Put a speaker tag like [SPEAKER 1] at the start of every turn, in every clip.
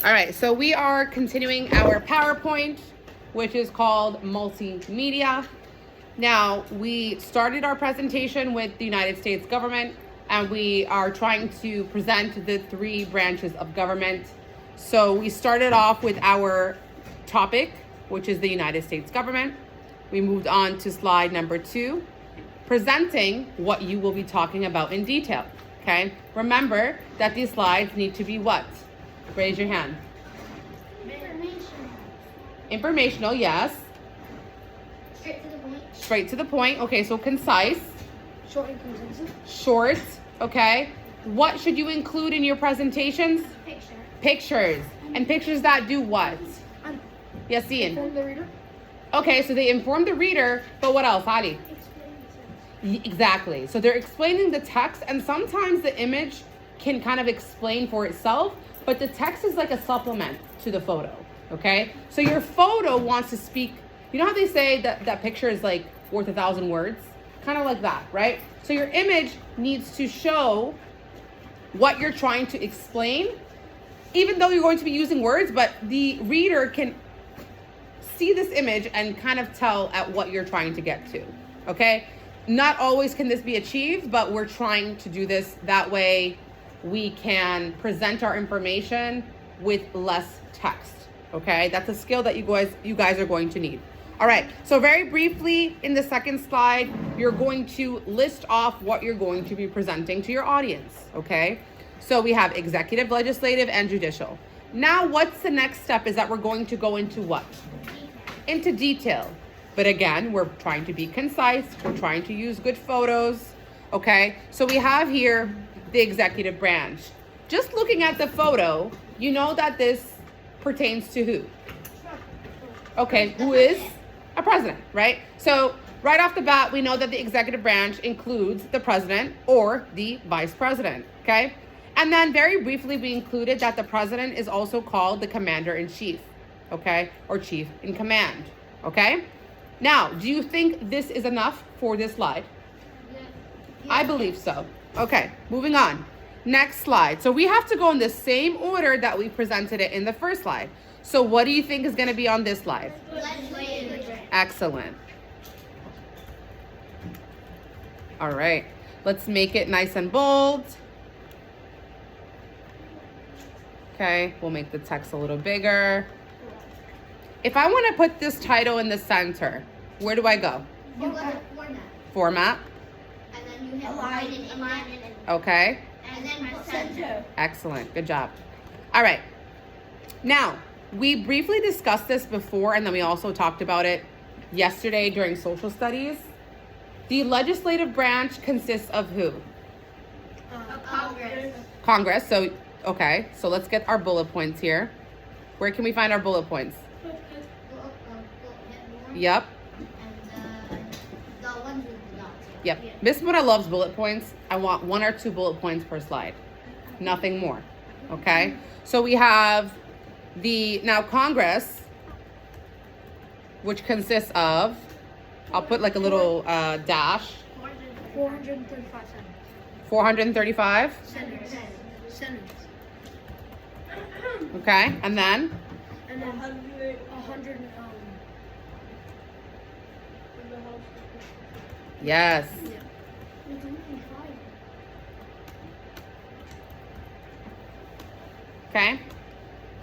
[SPEAKER 1] All right, so we are continuing our PowerPoint, which is called Multimedia. Now, we started our presentation with the United States government, and we are trying to present the three branches of government. So we started off with our topic, which is the United States government. We moved on to slide number 2, presenting what you will be talking about in detail, okay? Remember that these slides need to be what? Raise your hand. Informational, yes.
[SPEAKER 2] Straight to the point.
[SPEAKER 1] Straight to the point. Okay, so concise.
[SPEAKER 2] Short and concise.
[SPEAKER 1] Short, okay. What should you include in your presentations?
[SPEAKER 2] Picture.
[SPEAKER 1] Pictures. And pictures that do what? Yes, Ian.
[SPEAKER 2] Inform the reader.
[SPEAKER 1] Okay, so they inform the reader, but what else, Adi? Exactly. So they're explaining the text, and sometimes the image can kind of explain for itself, but the text is like a supplement to the photo, okay? So your photo wants to speak, you know how they say that picture is like worth 1,000 words? Kind of like that, right? So your image needs to show what you're trying to explain, even though you're going to be using words, but the reader can see this image and kind of tell at what you're trying to get to, okay? Not always can this be achieved, but we're trying to do this. That way we can present our information with less text, okay? That's a skill that you guys are going to need. All right, so very briefly in the second slide, you're going to list off what you're going to be presenting to your audience, okay? So we have executive, legislative, and judicial. Now what's the next step is that we're going to go into what? Into detail. But again, we're trying to be concise. We're trying to use good photos, okay? So we have here the executive branch. Just looking at the photo, you know that this pertains to who? Okay, who is a president, right? So right off the bat, we know that the executive branch includes the president or the vice president, okay? And then very briefly, we included that the president is also called the commander-in-chief, okay? Or chief in command, okay? Now, do you think this is enough for this slide?
[SPEAKER 2] Yeah.
[SPEAKER 1] I believe so. Okay, moving on. Next slide. So we have to go in the same order that we presented it in the first slide. So what do you think is going to be on this slide?
[SPEAKER 2] Legislative.
[SPEAKER 1] Excellent. All right, let's make it nice and bold. Okay, we'll make the text a little bigger. If I want to put this title in the center, where do I go?
[SPEAKER 2] You go to format.
[SPEAKER 1] Format.
[SPEAKER 2] And then you have align and
[SPEAKER 1] Okay.
[SPEAKER 2] and then center.
[SPEAKER 1] Excellent. Good job. All right. Now, we briefly discussed this before, and then we also talked about it yesterday during social studies. The legislative branch consists of who?
[SPEAKER 2] Congress.
[SPEAKER 1] Congress. So, okay. So let's get our bullet points here. Where can we find our bullet points? Yep.
[SPEAKER 2] And the ones with the dots.
[SPEAKER 1] Yep. Miss Mona loves bullet points. I want 1 or 2 bullet points per slide. Nothing more. Okay? So we have now Congress, which consists of, I'll put like a little dash.
[SPEAKER 2] 435 senators.
[SPEAKER 1] 435.
[SPEAKER 2] Senators.
[SPEAKER 1] Okay? And then?
[SPEAKER 2] And then 100
[SPEAKER 1] Yes. Okay.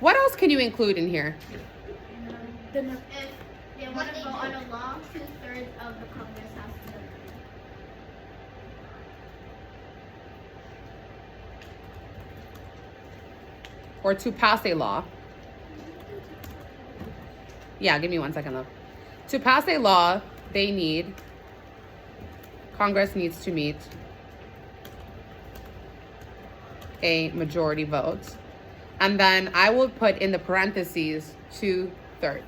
[SPEAKER 1] What else can you include in here?
[SPEAKER 2] If they want to vote on a law, 2/3 of the Congress has to vote.
[SPEAKER 1] Or to pass a law. Yeah, give me 1 second though. To pass a law, Congress needs to meet a majority vote. And then I will put in the parentheses 2/3.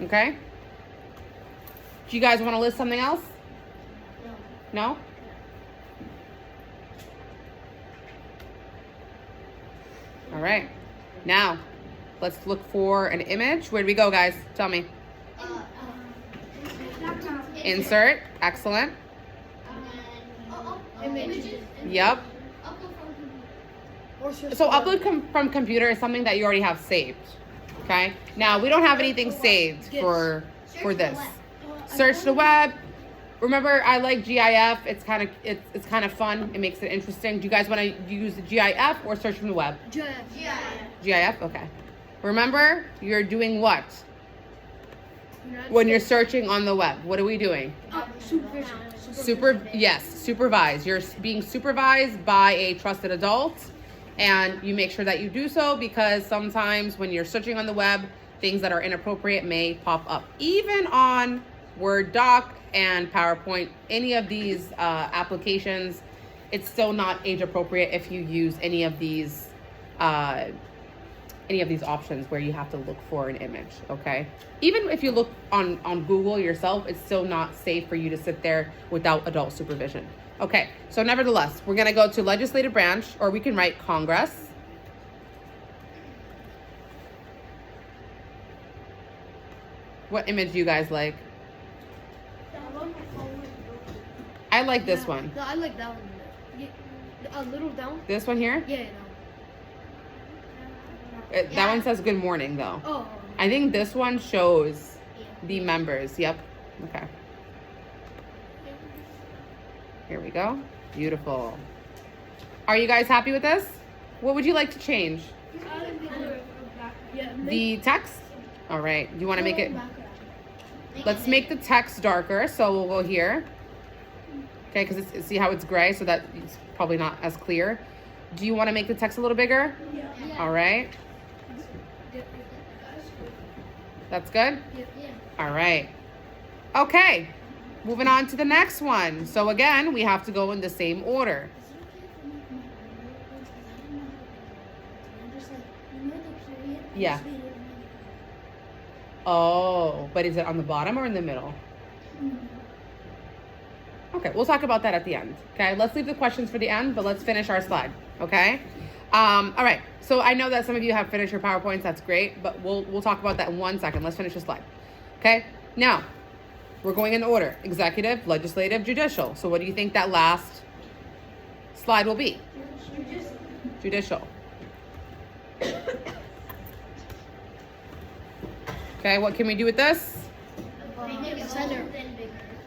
[SPEAKER 1] Okay? Do you guys want to list something else? No? All right. Now, let's look for an image. Where do we go, guys? Tell me. Insert. Excellent.
[SPEAKER 2] Images.
[SPEAKER 1] Yep. So upload from computer is something that you already have saved. Okay. Now we don't have anything saved for this. Search the web. Remember, I like GIF. It's kind of fun. It makes it interesting. Do you guys want to use the GIF or search from the web?
[SPEAKER 2] GIF.
[SPEAKER 1] GIF. Okay. Remember, you're doing what? When you're searching on the web, what are we doing?
[SPEAKER 2] Supervision.
[SPEAKER 1] Yes, supervise. You're being supervised by a trusted adult, and you make sure that you do so because sometimes when you're searching on the web, things that are inappropriate may pop up. Even on Word doc and PowerPoint, any of these applications, it's still not age appropriate if you use any of these options where you have to look for an image. Okay, even if you look on Google yourself, it's still not safe for you to sit there without adult supervision. Okay, so nevertheless, we're gonna go to legislative branch, or we can write Congress. What image do you guys like? I like this one.
[SPEAKER 2] No, I like that one. A little down.
[SPEAKER 1] This one here?
[SPEAKER 2] Yeah.
[SPEAKER 1] That one says good morning though.
[SPEAKER 2] Oh.
[SPEAKER 1] I think this one shows the members. Yep. Okay. Here we go. Beautiful. Are you guys happy with this? What would you like to change? The text? All right. Do you want to make it? Let's make the text darker. So we'll go here. Okay, because see how it's gray, so that it's probably not as clear. Do you want to make the text a little bigger?
[SPEAKER 2] Yeah.
[SPEAKER 1] All right. That's good?
[SPEAKER 2] Yeah.
[SPEAKER 1] All right. Okay. Moving on to the next one. So again, we have to go in the same order. Yeah. Oh, but is it on the bottom or in the middle? Okay, we'll talk about that at the end. Okay, let's leave the questions for the end, but let's finish our slide. Okay. All right. So I know that some of you have finished your PowerPoints. That's great, but we'll talk about that in 1 second. Let's finish the slide. Okay. Now, we're going in order: executive, legislative, judicial. So what do you think that last slide will be? Judicial. Okay. What can we do with this?
[SPEAKER 2] Make it center.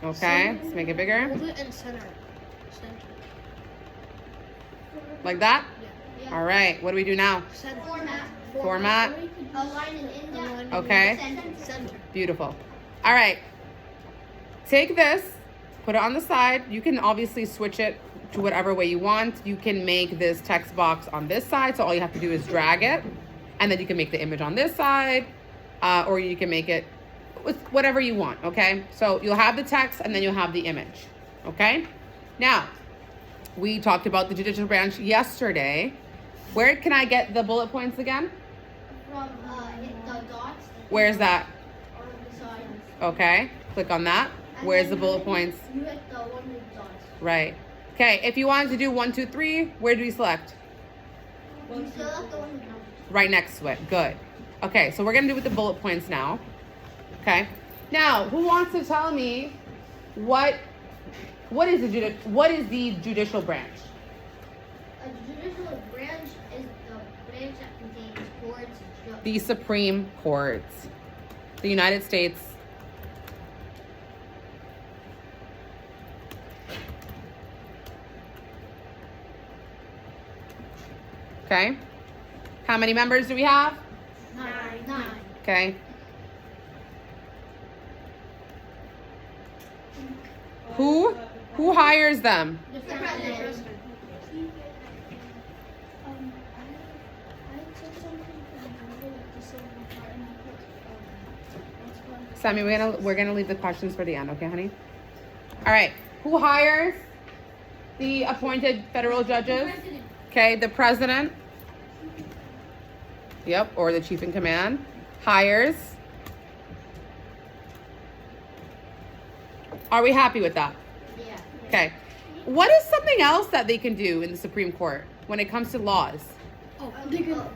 [SPEAKER 1] Okay. Let's make it bigger.
[SPEAKER 2] Hold it in center.
[SPEAKER 1] Like that?
[SPEAKER 2] Yeah.
[SPEAKER 1] All right. What do we do now?
[SPEAKER 2] Center.
[SPEAKER 1] Format.
[SPEAKER 2] Align and index.
[SPEAKER 1] Okay.
[SPEAKER 2] Center.
[SPEAKER 1] Beautiful. All right. Take this, put it on the side. You can obviously switch it to whatever way you want. You can make this text box on this side. So all you have to do is drag it. And then you can make the image on this side. Or you can make it with whatever you want. Okay. So you'll have the text and then you'll have the image. Okay. Now, we talked about the judicial branch yesterday. Where can I get the bullet points again?
[SPEAKER 2] From hit the dots.
[SPEAKER 1] Where's that?
[SPEAKER 2] On the side.
[SPEAKER 1] Okay, click on that. Where's the bullet points?
[SPEAKER 2] You hit the one with dots.
[SPEAKER 1] Right. Okay, if you wanted to do 1, 2, 3, where do we select?
[SPEAKER 2] You select the one with dots.
[SPEAKER 1] Right next to it. Good. Okay, so we're gonna do with the bullet points now. Okay. Now, who wants to tell me what is the judicial branch?
[SPEAKER 2] A judicial branch is the branch that contains courts,
[SPEAKER 1] The Supreme Court. The United States. Okay. How many members do we have?
[SPEAKER 2] 9.
[SPEAKER 1] Okay. Who hires them?
[SPEAKER 2] The president.
[SPEAKER 1] Sammy, we're gonna leave the questions for the end, okay, honey? All right. Who hires the appointed federal judges? Okay, the president. Yep, or the chief in command hires. Are we happy with that?
[SPEAKER 2] Yeah.
[SPEAKER 1] Okay. What is something else that they can do in the Supreme Court when it comes to laws?
[SPEAKER 2] Oh, they can vote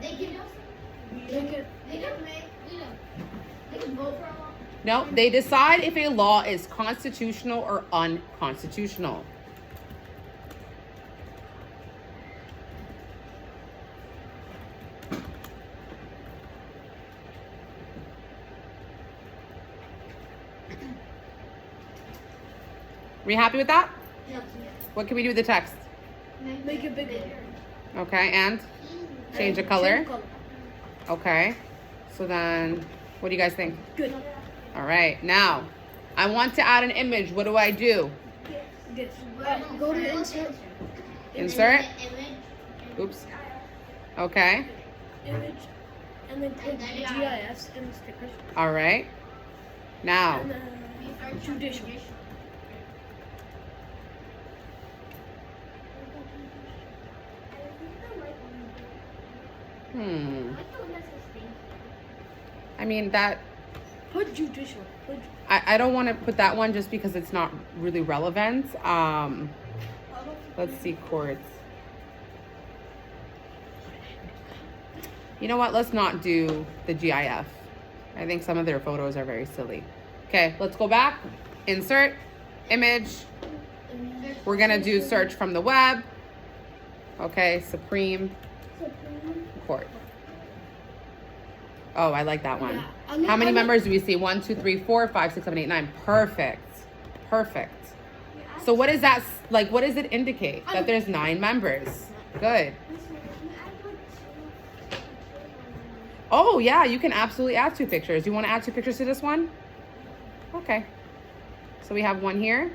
[SPEAKER 2] for a law.
[SPEAKER 1] No, they decide if a law is constitutional or unconstitutional. Are you happy with that?
[SPEAKER 2] Yep.
[SPEAKER 1] What can we do with the text?
[SPEAKER 2] Make it bigger.
[SPEAKER 1] Okay, and change the color. Okay. So then, what do you guys think?
[SPEAKER 2] Good.
[SPEAKER 1] All right. Now, I want to add an image. What do I do?
[SPEAKER 2] Good. Go to insert.
[SPEAKER 1] Insert.
[SPEAKER 2] Image.
[SPEAKER 1] Oops. Okay.
[SPEAKER 2] Image. And then click GIS and stickers.
[SPEAKER 1] All right. Now.
[SPEAKER 2] And then judicial.
[SPEAKER 1] I mean that.
[SPEAKER 2] Put judicial.
[SPEAKER 1] I don't want to put that one just because it's not really relevant. Let's see, courts. You know what? Let's not do the GIF. I think some of their photos are very silly. Okay, let's go back. Insert, image. We're gonna do search from the web. Okay, Supreme Court. Oh, I like that one.
[SPEAKER 2] Yeah,
[SPEAKER 1] How many members do we see? 1, 2, 3, 4, 5, 6, 7, 8, 9. Perfect. Perfect. So what is that, like, what does it indicate? That there's 9 members. Good. Oh, yeah, you can absolutely add 2 pictures. You want to add 2 pictures to this one? Okay. So we have one here.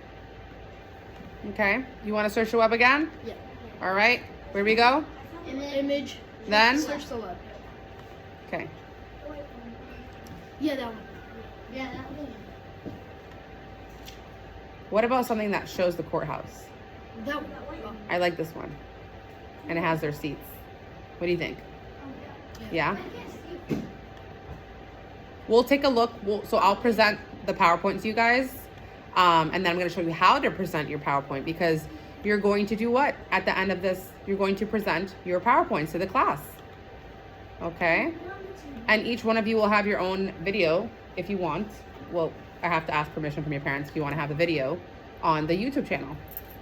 [SPEAKER 1] Okay. You want to search the web again?
[SPEAKER 2] Yeah.
[SPEAKER 1] All right. Where we go?
[SPEAKER 2] Image.
[SPEAKER 1] Then?
[SPEAKER 2] Search the web.
[SPEAKER 1] Okay.
[SPEAKER 2] Yeah, that one. Yeah, that one.
[SPEAKER 1] What about something that shows the courthouse?
[SPEAKER 2] That one.
[SPEAKER 1] I like this one. And it has their seats. What do you think? Yeah? We'll take a look. So I'll present the PowerPoint to you guys. And then I'm going to show you how to present your PowerPoint, because you're going to do what? At the end of this, you're going to present your PowerPoints to the class. Okay? And each one of you will have your own video if you want. Well, I have to ask permission from your parents if you want to have a video on the YouTube channel.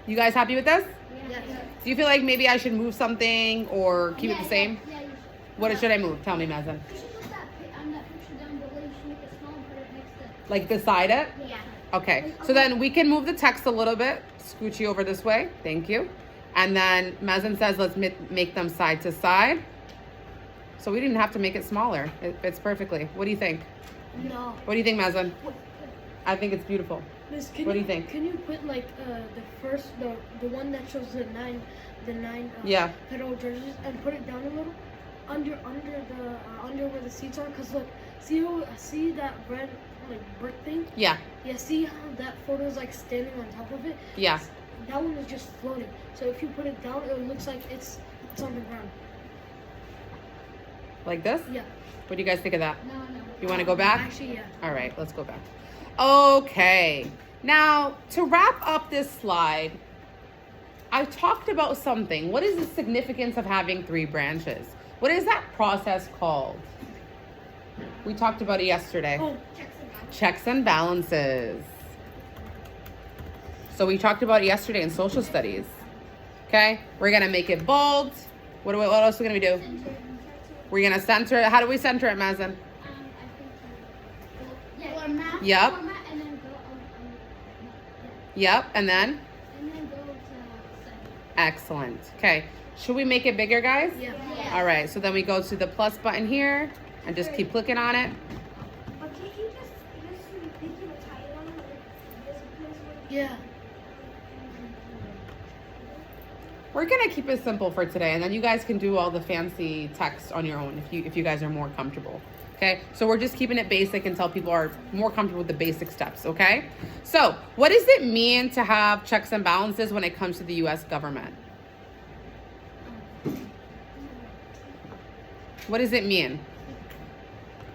[SPEAKER 1] You guys happy with this?
[SPEAKER 2] Yeah.
[SPEAKER 1] Do you feel like maybe I should move something or keep it the same?
[SPEAKER 2] Yeah, you should.
[SPEAKER 1] What should I move? Tell me, Mazen.
[SPEAKER 2] You should put that picture down below. You should make it small and put it next to.
[SPEAKER 1] Like beside it?
[SPEAKER 2] Yeah.
[SPEAKER 1] Okay. So then we can move the text a little bit. Scooch you over this way. Thank you. And then Mazen says let's make them side to side. So we didn't have to make it smaller. It fits perfectly. What do you think?
[SPEAKER 2] No.
[SPEAKER 1] What do you think, Mazen? I think it's beautiful.
[SPEAKER 2] Miss,
[SPEAKER 1] What do you think?
[SPEAKER 2] Can you put like the one that shows the nine
[SPEAKER 1] Yeah.
[SPEAKER 2] federal judges and put it down a little under where the seats are? Cause look, see that red like brick thing?
[SPEAKER 1] Yeah.
[SPEAKER 2] Yeah. See how that photo is like standing on top of it?
[SPEAKER 1] Yeah.
[SPEAKER 2] That one is just floating. So if you put it down, it looks like it's on the ground.
[SPEAKER 1] Like this?
[SPEAKER 2] Yeah.
[SPEAKER 1] What do you guys think of that?
[SPEAKER 2] No.
[SPEAKER 1] You want to go back?
[SPEAKER 2] Actually, yeah.
[SPEAKER 1] All right, let's go back. Okay. Now, to wrap up this slide, I talked about something. What is the significance of having 3 branches? What is that process called? We talked about it yesterday.
[SPEAKER 2] Oh,
[SPEAKER 1] Checks and balances. So we talked about it yesterday in social studies. Okay? We're going to make it bold. What else are we going to do? We're going to center it. How do we center it, Mazen?
[SPEAKER 2] Format.
[SPEAKER 1] Yep.
[SPEAKER 2] Format and then go
[SPEAKER 1] Yep, and then?
[SPEAKER 2] And then go to center.
[SPEAKER 1] Excellent. Okay. Should we make it bigger, guys?
[SPEAKER 2] Yeah.
[SPEAKER 1] All right, so then we go to the plus button here and just keep clicking on it.
[SPEAKER 2] But can't you just make it a title on it? Yeah.
[SPEAKER 1] We're gonna keep it simple for today, and then you guys can do all the fancy text on your own if you guys are more comfortable. Okay, so we're just keeping it basic until people are more comfortable with the basic steps. Okay, so what does it mean to have checks and balances when it comes to the U.S. government? What does it mean?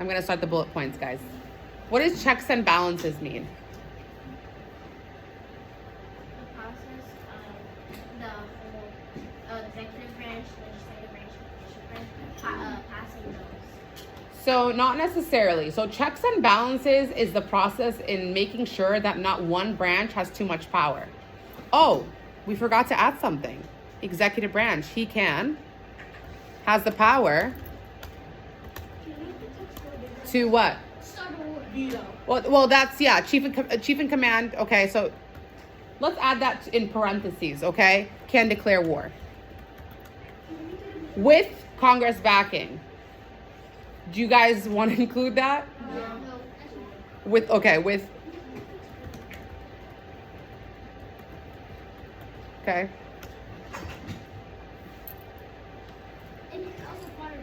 [SPEAKER 1] I'm gonna start the bullet points, guys. What does checks and balances mean?
[SPEAKER 2] The process of the whole executive branch, legislative branch, judicial branch, passing those.
[SPEAKER 1] So not necessarily. So checks and balances is the process in making sure that not one branch has too much power. Oh, we forgot to add something. Executive branch, has the power to what?
[SPEAKER 2] Start a war.
[SPEAKER 1] Well, that's, yeah, chief in command. Okay, so let's add that in parentheses, okay? Can declare war. With Congress backing. Do you guys want to include that?
[SPEAKER 2] No.
[SPEAKER 1] With, okay, with. Okay.
[SPEAKER 2] And it's also part of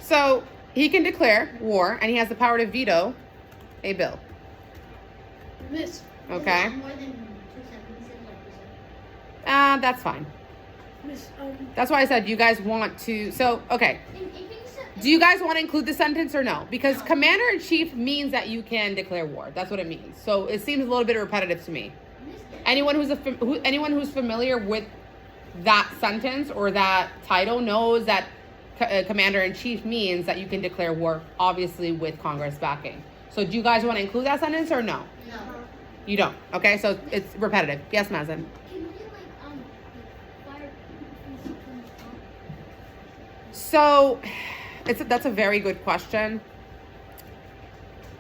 [SPEAKER 1] So he can declare war, and he has the power to veto a bill.
[SPEAKER 2] Miss.
[SPEAKER 1] Okay.
[SPEAKER 2] More than 2 sentences, like you said.
[SPEAKER 1] That's fine.
[SPEAKER 2] Miss,
[SPEAKER 1] That's why I said you guys want to. So, okay. Do you guys want to include the sentence or no? Because commander-in-chief means that you can declare war. That's what it means. So it seems a little bit repetitive to me. Anyone who's familiar with that sentence or that title knows that commander-in-chief means that you can declare war, obviously with Congress backing. So do you guys want to include that sentence or no?
[SPEAKER 2] No.
[SPEAKER 1] You don't. Okay, so it's repetitive. Yes, Mazen.
[SPEAKER 2] Can you get fire?
[SPEAKER 1] So that's a very good question.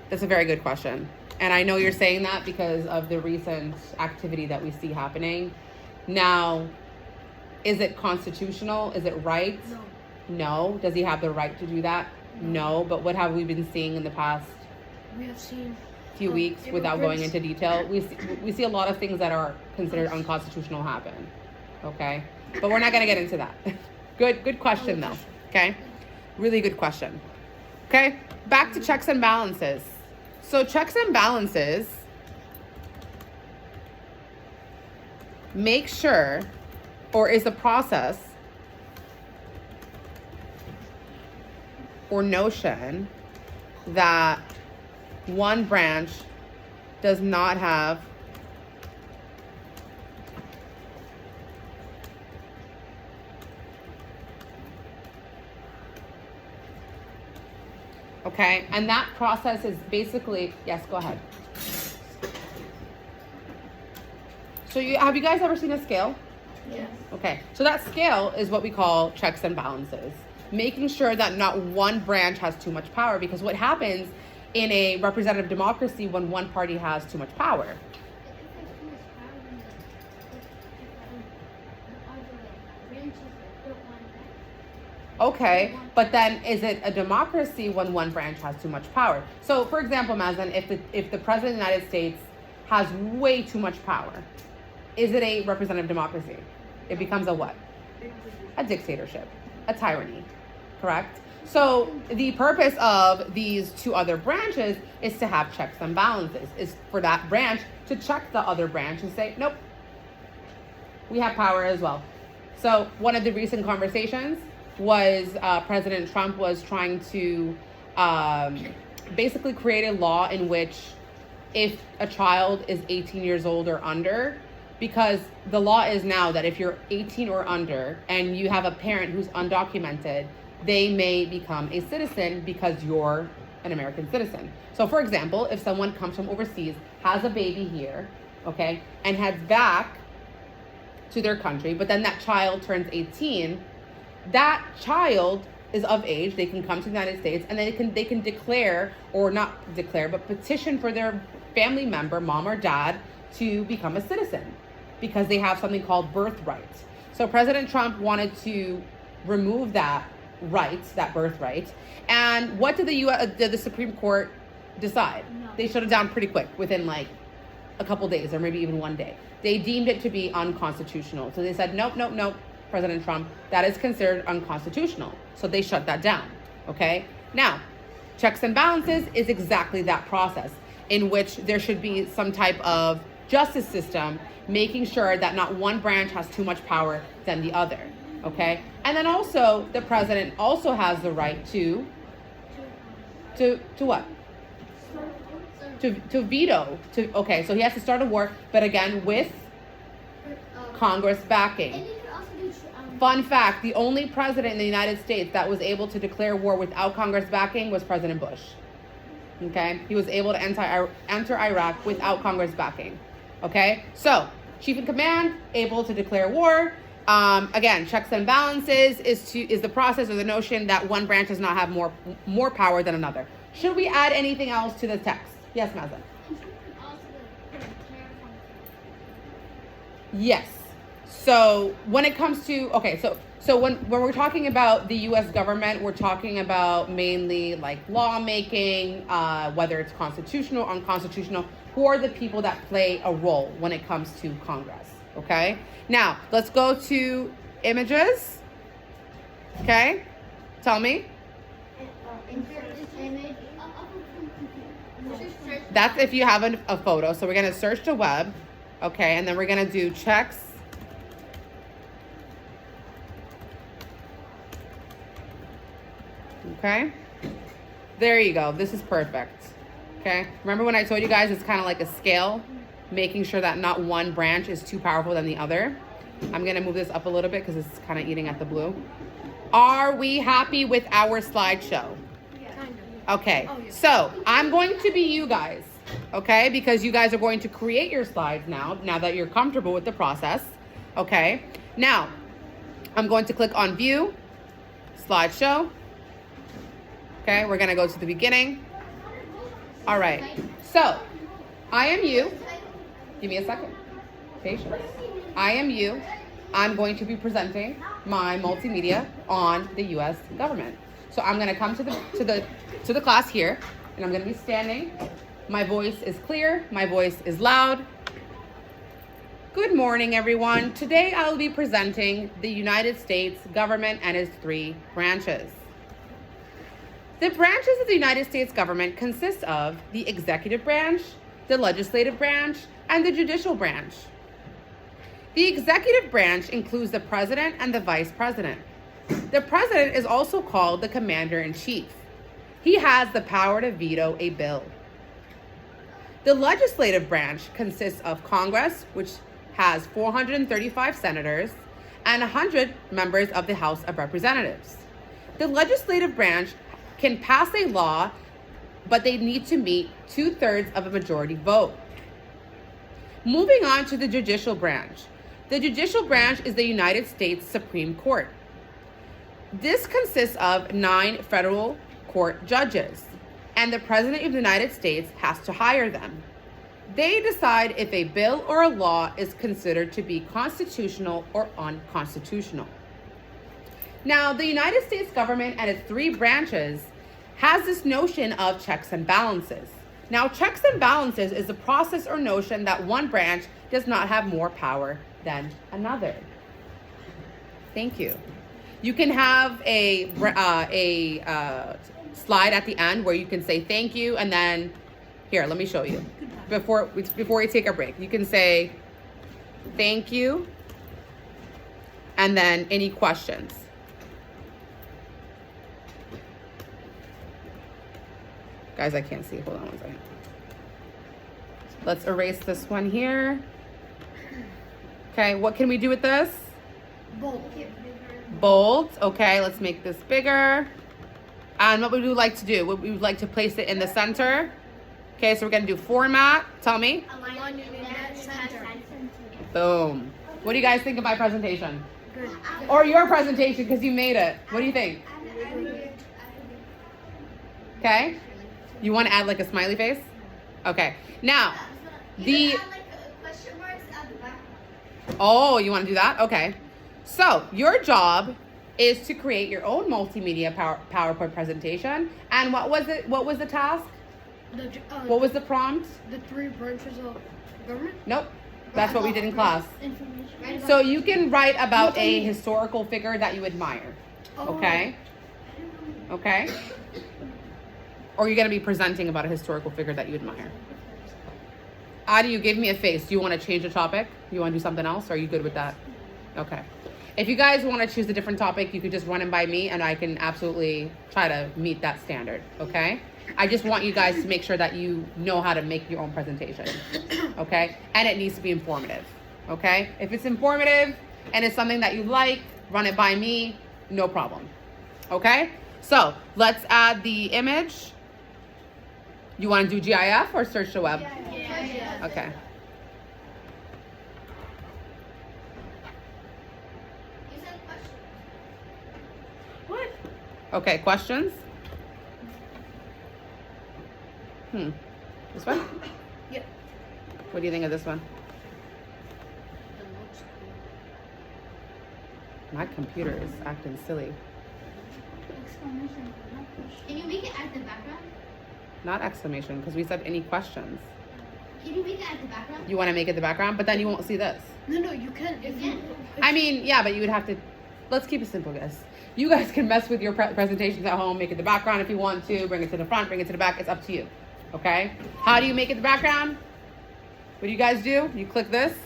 [SPEAKER 1] That's a very good question. And I know you're saying that because of the recent activity that we see happening. Now, is it constitutional? Is it right?
[SPEAKER 2] No.
[SPEAKER 1] No. Does he have the right to do that? No. But what have we been seeing in the past
[SPEAKER 2] We have seen
[SPEAKER 1] few weeks without going into detail? We see a lot of things that are considered unconstitutional happen. Okay? But we're not going to get into that. Good question though. Okay? Really good question. Okay? Back to checks and balances. So checks and balances make sure, or is a process or notion that one branch does not have okay, and that process is basically, yes, go ahead. So have you guys ever seen a scale?
[SPEAKER 2] Yes.
[SPEAKER 1] Okay, so that scale is what we call checks and balances, making sure that not one branch has too much power, because what happens in a representative democracy when one party has too much power? Okay, but then is it a democracy when one branch has too much power? So, for example, Mazen, if the president of the United States has way too much power, is it a representative democracy? It becomes a what? A dictatorship, a tyranny, correct? So the purpose of these two other branches is to have checks and balances, is for that branch to check the other branch and say, nope, we have power as well. So one of the recent conversations was President Trump was trying to basically create a law in which if a child is 18 years old or under, because the law is now that if you're 18 or under and you have a parent who's undocumented, they may become a citizen because you're an American citizen. So for example, if someone comes from overseas, has a baby here, okay, and heads back to their country, but then that child turns 18, that child is of age, they can come to the United States, and then they can declare, or not declare, but petition for their family member, mom or dad, to become a citizen because they have something called birthright. So President Trump wanted to remove that right, that birthright. And what did the Supreme Court decide?
[SPEAKER 2] No.
[SPEAKER 1] They shut it down pretty quick, within like a couple days or maybe even one day. They deemed it to be unconstitutional. So they said, nope, nope, nope, President Trump, that is considered unconstitutional. So they shut that down, okay? Now, checks and balances is exactly that process in which there should be some type of justice system making sure that not one branch has too much power than the other, okay? And then also, the president also has the right to what? To veto, okay, so he has to start a war, but again, with Congress backing.
[SPEAKER 2] And you could also do
[SPEAKER 1] Fun fact, the only president in the United States that was able to declare war without Congress backing was President Bush. Okay? He was able to enter Iraq without Congress backing. Okay? So, chief in command, able to declare war. Again, checks and balances is the process or the notion that one branch does not have more power than another. Should we add anything else to the text? Yes, Mazen.
[SPEAKER 2] also put a tariff on
[SPEAKER 1] Yes. So when it comes to, okay, so when we're talking about the U.S. government, we're talking about mainly like lawmaking, whether it's constitutional, unconstitutional. Who are the people that play a role when it comes to Congress? Okay. Now let's go to images. Okay. Tell me.
[SPEAKER 2] Insert this image.
[SPEAKER 1] That's if you have a photo. So we're gonna search the web. Okay, and then we're gonna do checks. Okay, there you go. This is perfect. Okay, remember when I told you guys it's kind of like a scale, making sure that not one branch is too powerful than the other. I'm gonna move this up a little bit because it's kind of eating at the blue. Are we happy with our slideshow? Okay, so I'm going to be you guys, okay? Because you guys are going to create your slides now that you're comfortable with the process, okay? Now, I'm going to click on View, Slideshow. Okay, we're gonna go to the beginning. All right, so I am you. Give me a second. Patience. I am you. I'm going to be presenting my multimedia on the U.S. government. So I'm gonna come to the class here, and I'm gonna be standing. My voice is clear. My voice is loud. Good morning, everyone. Today I will be presenting the United States government and its 3 branches. The branches of the United States government consist of the executive branch, the legislative branch, and the judicial branch. The executive branch includes the president and the vice president. The president is also called the commander-in-chief. He has the power to veto a bill. The legislative branch consists of Congress, which has 435 senators and 100 members of the House of Representatives. The legislative branch can pass a law, but they need to meet 2/3 of a majority vote. Moving on to the judicial branch. The judicial branch is the United States Supreme Court. This consists of 9 federal court judges, and the President of the United States has to hire them. They decide if a bill or a law is considered to be constitutional or unconstitutional. Now, the United States government and its 3 branches has this notion of checks and balances. Now, checks and balances is a process or notion that one branch does not have more power than another. Thank you. You can have a slide at the end where you can say thank you, and then here, let me show you. Before we take a break, you can say thank you, and then any questions. Guys, I can't see. Hold on one second. Let's erase this one here. Okay, what can we do with this? Bold. Okay, let's make this bigger. And what would we like to do? We would like to place it in the center. Okay, so we're gonna do format. Tell me. Boom. What do you guys think of my presentation?
[SPEAKER 2] Good.
[SPEAKER 1] Or your presentation, because you made it. What do you think? Okay. You want to add like a smiley face? Okay. Now,
[SPEAKER 2] Question marks at the back.
[SPEAKER 1] Oh, you want to do that? Okay. So your job is to create your own multimedia PowerPoint presentation. And what was it? What was the task? What was the prompt?
[SPEAKER 3] The 3 branches of government?
[SPEAKER 1] Nope. That's what we did in class.
[SPEAKER 2] Information.
[SPEAKER 1] So you can write about a historical figure that you admire. Okay? Okay? Or you're going to be presenting about a historical figure that you admire. Adi, you gave me a face. Do you want to change the topic? You want to do something else? Or are you good with that? Okay. If you guys want to choose a different topic, you could just run it by me and I can absolutely try to meet that standard. Okay? I just want you guys to make sure that you know how to make your own presentation. Okay? And it needs to be informative. Okay? If it's informative and it's something that you like, run it by me, no problem. Okay? So let's add the image. You want to do GIF or search the web?
[SPEAKER 2] Yeah.
[SPEAKER 1] Okay.
[SPEAKER 2] You said question.
[SPEAKER 1] What? Okay, questions? This one?
[SPEAKER 3] Yeah.
[SPEAKER 1] What do you think of this one? My computer is acting silly.
[SPEAKER 2] Exclamation point, not question. Can you make it at the background?
[SPEAKER 1] Not exclamation, because we said any questions.
[SPEAKER 2] Can you make it at the background?
[SPEAKER 1] You want to make it the background, but then you won't see this.
[SPEAKER 3] No, you can.
[SPEAKER 2] You can.
[SPEAKER 1] I mean, yeah, but you would have to. Let's keep it simple, guys. You guys can mess with your presentations at home, make it the background if you want to, bring it to the front, bring it to the back. It's up to you. Okay? How do you make it the background? What do you guys do? You click this,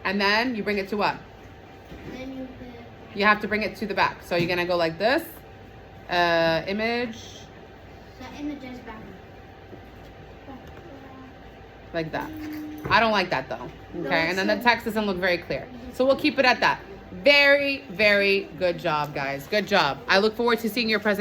[SPEAKER 1] and then you bring it to what?
[SPEAKER 2] Then you
[SPEAKER 1] You have to bring it to the back. So you're gonna go like this. Image,
[SPEAKER 2] the image is background.
[SPEAKER 1] like that. I don't like that though. Okay, and then the text doesn't look very clear. So we'll keep it at that. Very, very good job, guys. Good job. I look forward to seeing your presentation.